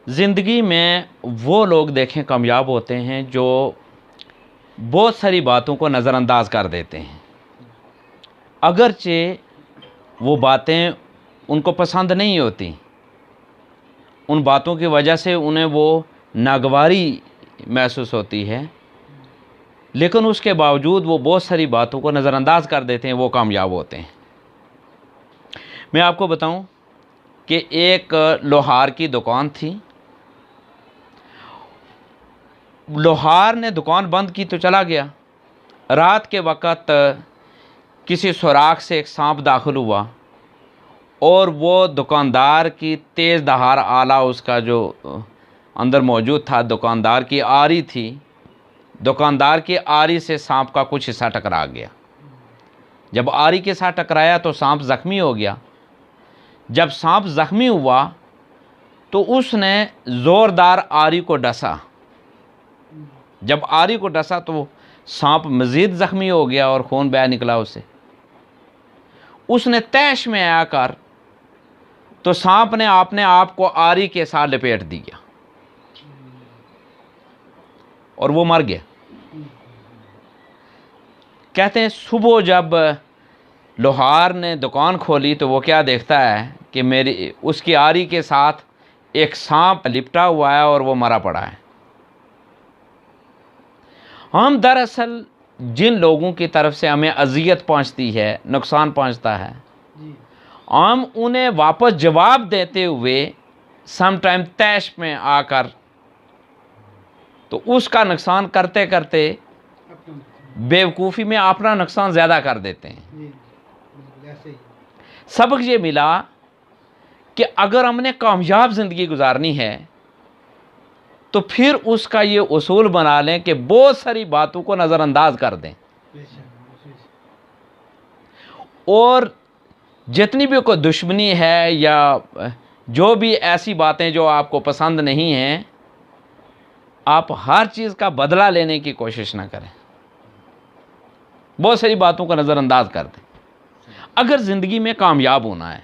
زندگی میں وہ لوگ دیکھیں کامیاب ہوتے ہیں جو بہت ساری باتوں کو نظر انداز کر دیتے ہیں، اگرچہ وہ باتیں ان کو پسند نہیں ہوتی، ان باتوں کی وجہ سے انہیں وہ ناگواری محسوس ہوتی ہے، لیکن اس کے باوجود وہ بہت ساری باتوں کو نظر انداز کر دیتے ہیں، وہ کامیاب ہوتے ہیں۔ میں آپ کو بتاؤں کہ ایک لوہار کی دکان تھی، لوہار نے دکان بند کی تو چلا گیا، رات کے وقت کسی سوراخ سے ایک سانپ داخل ہوا اور وہ دکاندار کی تیز دھار آلہ اس کا جو اندر موجود تھا، دکاندار کی آری تھی، دکاندار کی آری سے سانپ کا کچھ حصہ ٹکرا گیا۔ جب آری کے ساتھ ٹکرایا تو سانپ زخمی ہو گیا۔ جب سانپ زخمی ہوا تو اس نے زوردار آری کو ڈسا۔ جب آری کو ڈسا تو سانپ مزید زخمی ہو گیا اور خون بہہ نکلا اسے۔ اس نے تیش میں آ کر تو سانپ نے اپنے آپ کو آری کے ساتھ لپیٹ دیا اور وہ مر گیا۔ کہتے ہیں صبح جب لوہار نے دکان کھولی تو وہ کیا دیکھتا ہے کہ اس کی آری کے ساتھ ایک سانپ لپٹا ہوا ہے اور وہ مرا پڑا ہے۔ ہم دراصل جن لوگوں کی طرف سے ہمیں اذیت پہنچتی ہے، نقصان پہنچتا ہے، ہم انہیں واپس جواب دیتے ہوئے سم ٹائم تیش میں آ کر تو اس کا نقصان کرتے کرتے بیوقوفی میں اپنا نقصان زیادہ کر دیتے ہیں۔ سبق یہ ملا کہ اگر ہم نے کامیاب زندگی گزارنی ہے تو پھر اس کا یہ اصول بنا لیں کہ بہت ساری باتوں کو نظر انداز کر دیں، اور جتنی بھی کوئی دشمنی ہے یا جو بھی ایسی باتیں جو آپ کو پسند نہیں ہیں، آپ ہر چیز کا بدلہ لینے کی کوشش نہ کریں، بہت ساری باتوں کو نظر انداز کر دیں۔ اگر زندگی میں کامیاب ہونا ہے